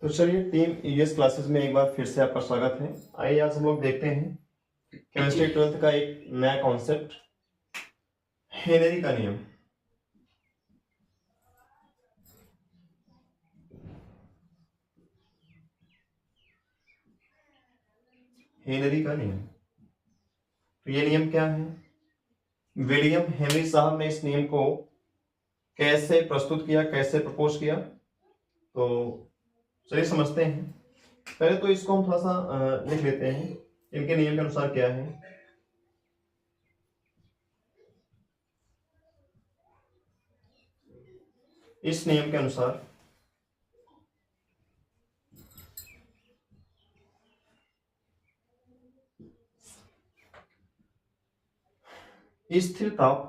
तो चलिए team EVS classes में एक बार फिर से आपका स्वागत है। आइए आज हम लोग देखते हैं केमिस्ट्री 12th का एक नया कॉन्सेप्ट, हेनरी का नियम। हेनरी का नियम, तो ये नियम क्या है? विलियम हेनरी साहब ने इस नियम को कैसे प्रस्तुत किया, कैसे प्रपोज किया, तो चलिए समझते हैं। पहले तो इसको हम थोड़ा सा लिख लेते हैं, इनके नियम के अनुसार क्या है। इस नियम के अनुसार स्थिर ताप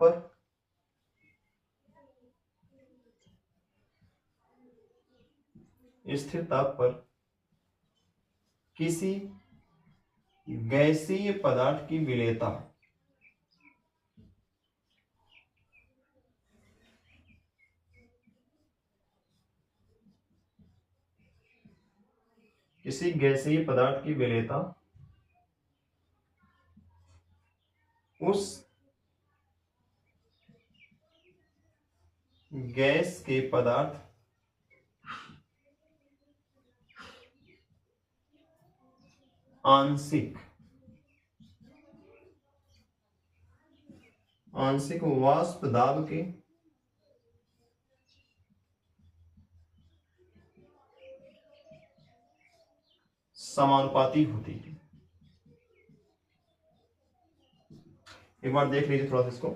पर किसी गैसीय पदार्थ की विलेयता उस गैस के पदार्थ आंशिक वाष्प दाब के समानुपाती होती है। एक बार देख लीजिए थोड़ा सा इसको।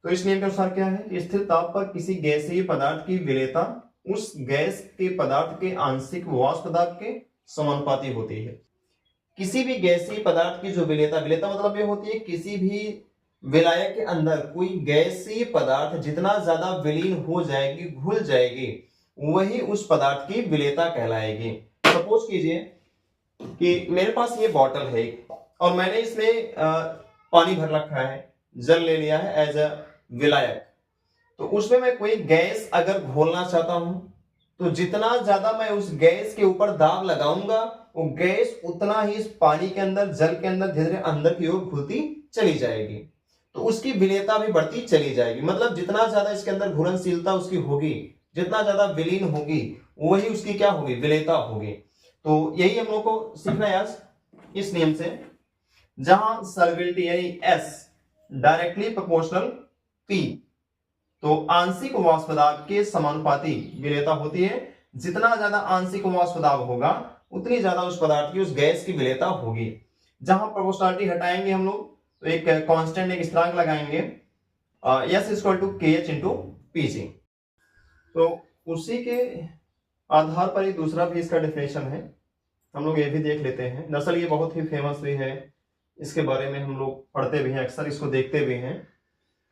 तो इस नियम के अनुसार क्या है? स्थिर ताप पर किसी गैसीय पदार्थ की विलेयता उस गैस के पदार्थ के आंशिक वाष्प दाब के समानुपाती होती है। किसी भी गैसीय पदार्थ की जो विलेयता मतलब ये होती है किसी भी विलायक के अंदर कोई गैसीय पदार्थ जितना ज्यादा विलीन हो जाएगी, घुल जाएगी, वही उस पदार्थ की विलेयता कहलाएगी। सपोज कीजिए कि मेरे पास ये बॉटल है और मैंने इसमें पानी भर रखा है, जल ले लिया है एज अ विलायक। तो उसमें मैं कोई गैस अगर घोलना चाहता हूं तो जितना ज्यादा मैं उस गैस के ऊपर दाब लगाऊंगा वो गैस उतना ही इस पानी के अंदर, जल के अंदर धीरे धीरे अंदर की ओर घुलती चली जाएगी। तो उसकी विलेयता भी बढ़ती चली जाएगी। मतलब जितना ज्यादा इसके अंदर घुलनशीलता उसकी होगी, जितना ज्यादा विलीन होगी, वही उसकी क्या होगी? विलेयता होगी। तो यही हम लोग को सीखना है आज इस नियम से, जहां सॉल्युबिलिटी यानी S डायरेक्टली प्रोपोर्शनल P, तो आंशिक वाष्प दाब के समानुपाती विलेयता होती है। जितना ज्यादा आंशिक वाष्प दाब होगा उतनी ज्यादा उस पदार्थ की, उस गैस की विलेयता होगी। जहां प्रोपोर्शनलिटी हटाएंगे हम लोग तो एक कांस्टेंट, एक स्थिरांक लगाएंगे, S equal to KH into PG। तो उसी के आधार पर एक दूसरा भी इसका डेफिनेशन है, हम लोग ये भी देख लेते हैं। दरअसल ये बहुत ही फेमस भी है, इसके बारे में हम लोग पढ़ते भी हैं, अक्सर इसको देखते भी हैं।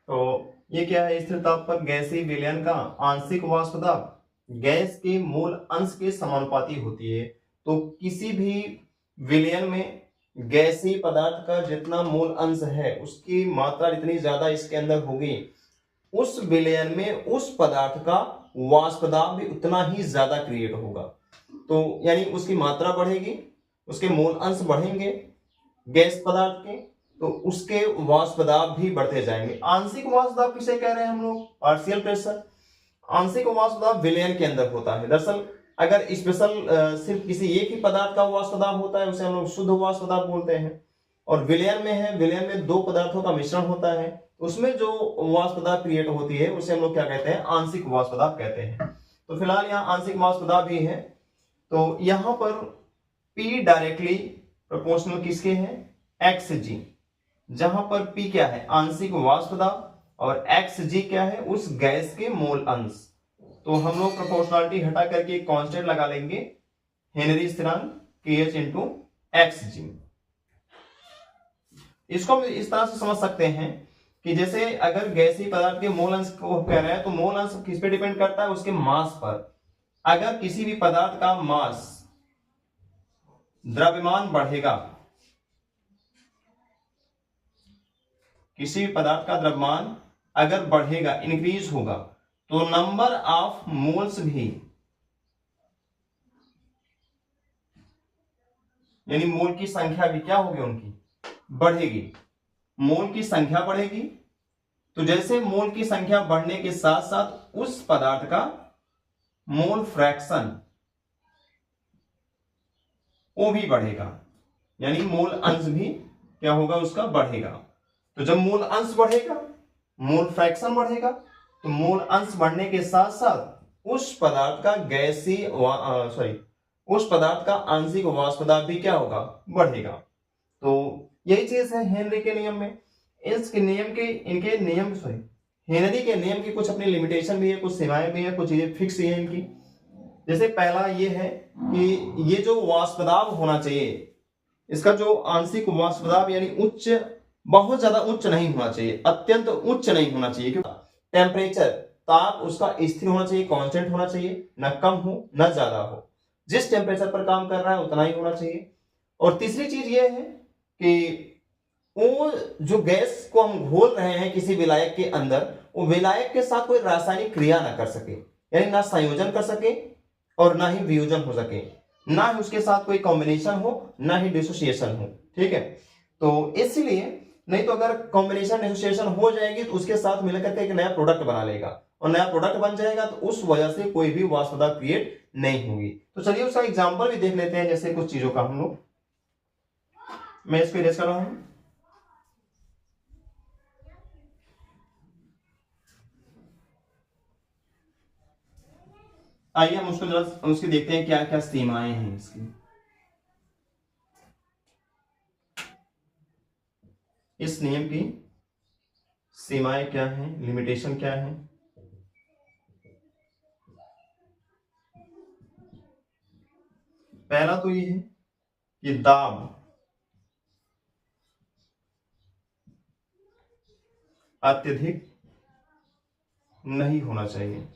तो ये क्या है? स्थिर ताप पर गैसीय विलयन का आंशिक वाष्प दाब गैस के मूल अंश के समानुपाती होती है। तो किसी भी विलयन में गैसीय पदार्थ का जितना मूल अंश है उसकी मात्रा जितनी ज्यादा इसके अंदर होगी, उस विलयन में उस पदार्थ का वाष्प दाब भी उतना ही ज्यादा क्रिएट होगा। तो यानी उसकी मात्रा बढ़ेगी, उसके मूल अंश बढ़ेंगे गैस पदार्थ के, तो उसके वाष्प दाब भी बढ़ते जाएंगे। आंशिक वाष्प दाब किसे कह रहे हैं हम लोग? Partial pressure. आंशिक वाष्प दाब विलयन के अंदर होता है। दरअसल अगर स्पेशल सिर्फ किसी एक ही पदार्थ का वाष्प दाब होता है उसे हम लोग शुद्ध वाष्प दाब बोलते हैं। और विलयन में है, विलयन में दो पदार्थों का मिश्रण होता है, उसमें जो वाष्प दाब क्रिएट होती है उसे हम लोग क्या कहते हैं? आंशिक वाष्प दाब कहते हैं। तो फिलहाल यहाँ आंशिक वाष्प दाब ही है। तो यहां पर P डायरेक्टली प्रोपोर्शनल किसके हैं? XG, जहां पर P क्या है? आंशिक वाष्प दाब, और XG क्या है? उस गैस के मोल अंश। तो हम लोग प्रोपोर्शनलिटी हटा करके एक कांस्टेंट लगा लेंगे, हेनरी स्थिरांक KH इंटू XG। इसको हम इस तरह से समझ सकते हैं कि जैसे अगर गैसीय पदार्थ के मोल अंश को कह रहे हैं तो मोल अंश किस पे डिपेंड करता है? उसके मास पर। अगर किसी भी पदार्थ का मास, द्रव्यमान बढ़ेगा, किसी भी पदार्थ का द्रव्यमान अगर बढ़ेगा, इंक्रीज होगा, तो नंबर ऑफ मोल्स भी यानी मोल की संख्या भी क्या होगी उनकी, बढ़ेगी। मोल की संख्या बढ़ेगी, तो जैसे मोल की संख्या बढ़ने के साथ साथ उस पदार्थ का मोल फ्रैक्शन वो भी बढ़ेगा, यानी मोल अंश भी क्या होगा उसका, बढ़ेगा। तो जब मोल अंश बढ़ेगा, मोल फ्रैक्शन बढ़ेगा, तो मोल अंश बढ़ने के साथ साथ उस पदार्थ का गैसीय उस पदार्थ का आंशिक वाष्प दाब भी क्या होगा, बढ़ेगा। तो यही चीज है हेनरी के नियम में। इसके नियम के इनके नियम हेनरी के नियम की कुछ अपनी लिमिटेशन भी है, कुछ सीमाएं भी है, कुछ चीजें फिक्स ही है इनकी। जैसे पहला ये है कि ये जो वाष्प दाब होना चाहिए, इसका जो आंशिक वाष्प दाब यानी उच्च, बहुत ज्यादा उच्च नहीं होना चाहिए, अत्यंत उच्च नहीं होना चाहिए, क्योंकि टेम्परेचर ताप उसका स्थिर होना चाहिए, कांस्टेंट होना चाहिए, न कम हो न ज्यादा हो। जिस टेम्परेचर पर काम कर रहा है उतना ही होना चाहिए। और तीसरी चीज ये है कि वो जो गैस को हम घोल रहे हैं किसी विलायक के अंदर, वो विलायक के साथ कोई रासायनिक क्रिया ना कर सके, यानी ना संयोजन कर सके और ना ही वियोजन हो सके, ना ही उसके साथ कोई कॉम्बिनेशन हो, ना ही डिसोसिएशन हो। ठीक है, तो इसलिए नहीं तो अगर कॉम्बिनेशन डिसोसिएशन हो जाएगी तो उसके साथ मिलकर के एक नया प्रोडक्ट बना लेगा, और नया प्रोडक्ट बन जाएगा तो उस वजह से कोई भी वाष्प दाब क्रिएट नहीं होगी। तो चलिए उसका एग्जांपल भी देख लेते हैं, जैसे कुछ चीजों का हम लोग, मैं इसको इरेज कर रहा हूं। आइए हम उसको जरा उसकी देखते हैं क्या क्या सीमाएं हैं इसकी। इस नियम की सीमाएं क्या हैं, लिमिटेशन क्या है। पहला तो ये है कि दाब अत्यधिक नहीं होना चाहिए।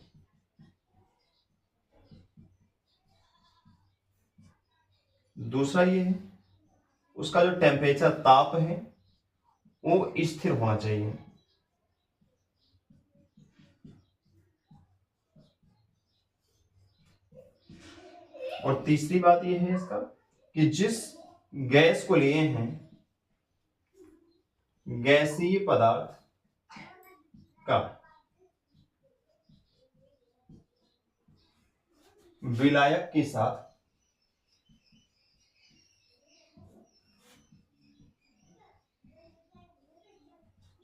दूसरा ये है उसका जो टेम्परेचर ताप है वो स्थिर होना चाहिए। और तीसरी बात ये है इसका कि जिस गैस को लिए हैं, गैसीय पदार्थ का विलायक के साथ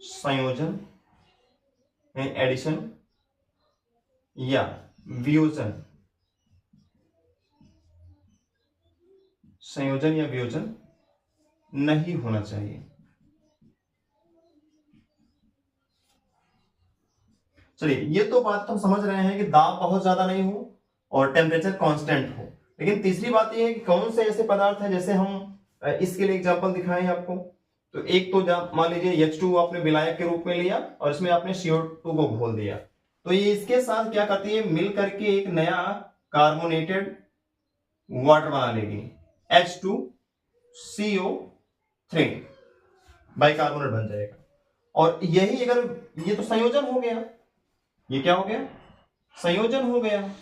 संयोजन एडिशन या वियोजन, संयोजन या वियोजन नहीं होना चाहिए। चलिए ये तो बात तो हम समझ रहे हैं कि दाब बहुत ज्यादा नहीं हो और टेम्परेचर कांस्टेंट हो, लेकिन तीसरी बात ये है कि कौन से ऐसे पदार्थ हैं, जैसे हम इसके लिए एग्जांपल दिखाएं आपको। तो एक तो मान लीजिए H2 आपने विलायक के रूप में लिया और इसमें आपने CO2 को घोल दिया, तो ये इसके साथ क्या करती है, मिल करके एक नया कार्बोनेटेड वाटर बना लेगी, H2CO3 बाइकार्बोनेट बन जाएगा। और यही अगर ये तो संयोजन हो गया, ये क्या हो गया, संयोजन हो गया।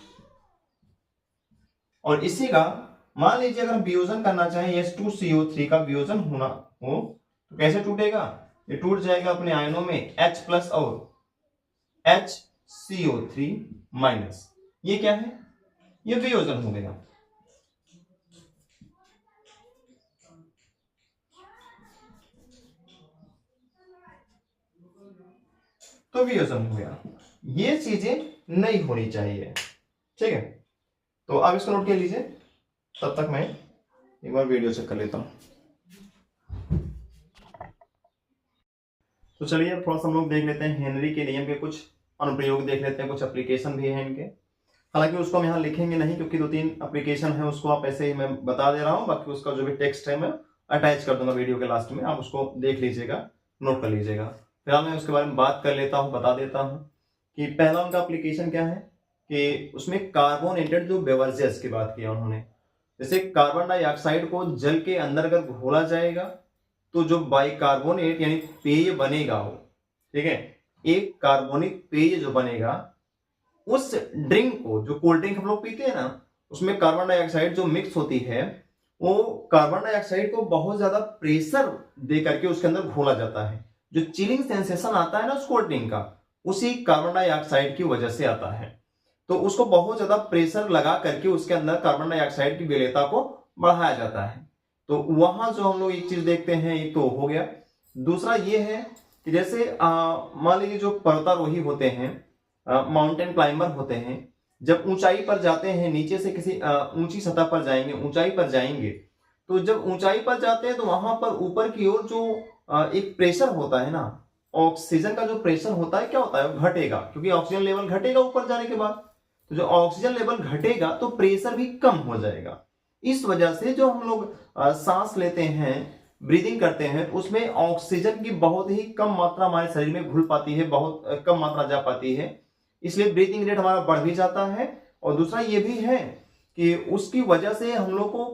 और इसी का मान लीजिए अगर हम वियोजन करना चाहें, H2CO3 का वियोजन होना हो तो कैसे टूटेगा, ये टूट जाएगा अपने आयनों में H+ और HCO3-। ये क्या है, ये वियोजन हो गया। तो वियोजन हो गया, ये चीजें नहीं होनी चाहिए। ठीक है, तो अब इसको नोट कर लीजिए, तब तक मैं एक बार वीडियो चेक कर लेता हूं। तो चलिए थोड़ा सा हम लोग देख लेते हैं हेनरी के नियम के कुछ अनुप्रयोग देख लेते हैं, कुछ एप्लीकेशन भी हैं इनके। हालांकि उसको हम यहाँ लिखेंगे नहीं क्योंकि 2-3 एप्लीकेशन है, उसको आप ऐसे ही मैं बता दे रहा हूँ, बाकी उसका जो भी टेक्स्ट है मैं अटैच कर दूंगा वीडियो के लास्ट में, आप उसको देख लीजिएगा, नोट कर लीजिएगा। फिलहाल मैं उसके बारे में बात कर लेता हूँ, बता देता हूँ कि पहला उनका एप्लीकेशन क्या है कि उसमें कार्बोनेटेड जो बेवरेजेस की बात किया उन्होंने। जैसे कार्बन डाइऑक्साइड को जल के अंदर अगर घोला जाएगा तो जो बाइकार्बोनेट यानी पेय बनेगा वो, ठीक है, एक कार्बोनिक पेय जो बनेगा, उस ड्रिंक को, जो कोल्ड ड्रिंक हम लोग पीते हैं ना, उसमें कार्बन डाइऑक्साइड जो मिक्स होती है वो कार्बन डाइऑक्साइड को बहुत ज्यादा प्रेशर दे करके उसके अंदर घोला जाता है। जो चिलिंग सेंसेशन आता है ना उस कोल्ड ड्रिंक का, उसी कार्बन डाइऑक्साइड की वजह से आता है। तो उसको बहुत ज्यादा प्रेशर लगा करके उसके अंदर कार्बन डाइऑक्साइड की विलेयता को बढ़ाया जाता है। तो वहां जो हम लोग एक चीज देखते हैं, एक तो हो गया। दूसरा ये है कि जैसे मान लीजिए जो पर्वतारोही होते हैं, माउंटेन क्लाइंबर होते हैं, जब ऊंचाई पर जाते हैं, नीचे से किसी ऊंची सतह पर जाएंगे, ऊंचाई पर जाएंगे, तो जब ऊंचाई पर जाते हैं तो वहां पर ऊपर की ओर जो एक प्रेशर होता है ना, ऑक्सीजन का जो प्रेशर होता है क्या होता है, वो घटेगा, क्योंकि ऑक्सीजन लेवल घटेगा ऊपर जाने के बाद। तो जो ऑक्सीजन लेवल घटेगा तो प्रेशर भी कम हो जाएगा। इस वजह से जो हम लोग सांस लेते हैं, ब्रीदिंग करते हैं, उसमें ऑक्सीजन की बहुत ही कम मात्रा हमारे शरीर में घुल पाती है, बहुत कम मात्रा जा पाती है, इसलिए ब्रीदिंग रेट हमारा बढ़ भी जाता है। और दूसरा ये भी है कि उसकी वजह से हम लोग को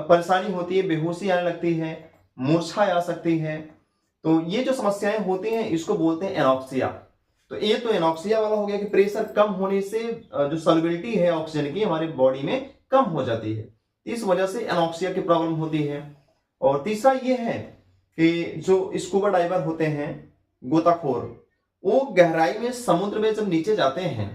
परेशानी होती है, बेहोशी आने लगती है, मूर्छा आ सकती है। तो ये जो समस्याएं होती हैं इसको बोलते हैं एनॉक्सिया। तो ये तो एनॉक्सिया वाला हो गया कि प्रेशर कम होने से जो सॉल्युबिलिटी है ऑक्सीजन की हमारी बॉडी में कम हो जाती है, इस वजह से एनॉक्सिया की प्रॉब्लम होती है। और तीसरा ये है कि जो स्कूबा डाइवर होते हैं, गोताखोर, वो गहराई में समुद्र में जब नीचे जाते हैं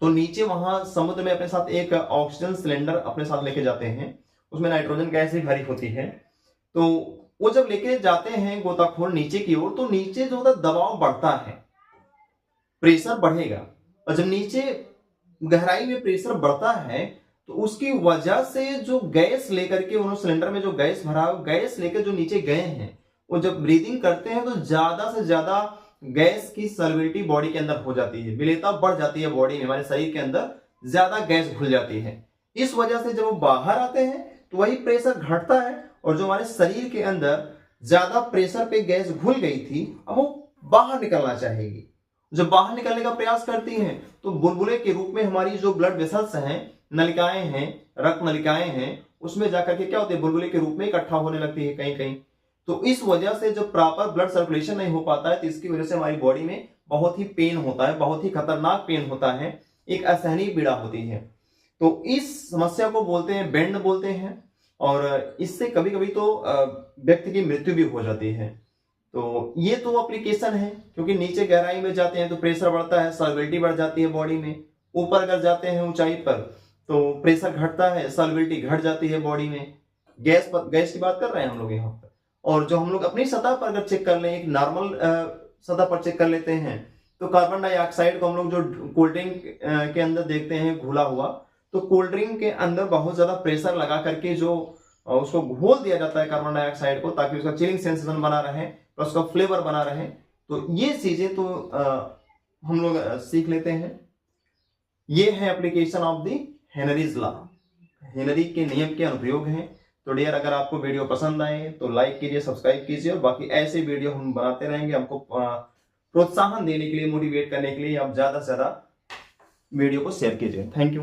तो नीचे वहां समुद्र में अपने साथ एक ऑक्सीजन सिलेंडर अपने साथ लेके जाते हैं, उसमें नाइट्रोजन गैस भी भरी होती है। तो वो जब लेके जाते हैं गोताखोर नीचे की ओर, तो नीचे जो होता दबाव बढ़ता है, प्रेशर बढ़ेगा। और जब नीचे गहराई में प्रेशर बढ़ता है तो उसकी वजह से जो गैस लेकर के उन्होंने सिलेंडर में जो गैस भरा, गैस लेकर जो नीचे गए हैं, वो जब ब्रीदिंग करते हैं तो ज्यादा से ज्यादा गैस की सॉल्युबिलिटी बॉडी के अंदर हो जाती है, विलेयता बढ़ जाती है बॉडी में, हमारे शरीर के अंदर ज्यादा गैस घुल जाती है। इस वजह से जब वो बाहर आते हैं तो वही प्रेशर घटता है, और जो हमारे शरीर के अंदर ज्यादा प्रेशर पे गैस घुल गई थी, अब वो बाहर निकलना चाहेगी। जब बाहर निकलने का प्रयास करती हैं तो बुलबुले के रूप में हमारी जो ब्लड वेसल्स हैं, नलिकाएं हैं, रक्त नलिकाएं हैं, उसमें जाकर के क्या होते हैं, बुलबुले के रूप में इकट्ठा होने लगती है कहीं कहीं। तो इस वजह से जब प्रॉपर ब्लड सर्कुलेशन नहीं हो पाता है तो इसकी वजह से हमारी बॉडी में बहुत ही पेन होता है, बहुत ही खतरनाक पेन होता है, एक असहनीय पीड़ा होती है। तो इस समस्या को बोलते हैं बेंड बोलते हैं, और इससे कभी कभी तो व्यक्ति की मृत्यु भी हो जाती है। तो ये तो एप्लीकेशन है, क्योंकि नीचे गहराई में जाते हैं तो प्रेशर बढ़ता है, सॉल्युबिलिटी बढ़ जाती है बॉडी में। ऊपर अगर जाते हैं ऊंचाई पर तो प्रेशर घटता है, सॉल्युबिलिटी घट जाती है बॉडी में। गैस की बात कर रहे हैं हम लोग यहाँ पर। और जो हम लोग अपनी सतह पर अगर चेक कर लें, एक नॉर्मल सतह पर चेक कर लेते हैं, तो कार्बन डाइऑक्साइड को हम लोग जो कोल्ड ड्रिंक के अंदर देखते हैं घुला हुआ, तो कोल्ड ड्रिंक के अंदर बहुत ज्यादा प्रेशर लगा करके जो उसको घोल दिया जाता है कार्बन डाइऑक्साइड को, ताकि उसका चिलिंग सेंसेशन बना रहे, उसका फ्लेवर बना रहे। तो ये चीजें तो हम लोग सीख लेते हैं। ये है application of the Henry's law, Henry के नियम के अनुप्रयोग हैं। तो डियर, अगर आपको वीडियो पसंद आए तो लाइक कीजिए, सब्सक्राइब कीजिए, और बाकी ऐसे वीडियो हम बनाते रहेंगे। हमको प्रोत्साहन देने के लिए, मोटिवेट करने के लिए आप ज्यादा से ज्यादा वीडियो को शेयर कीजिए। Thank you.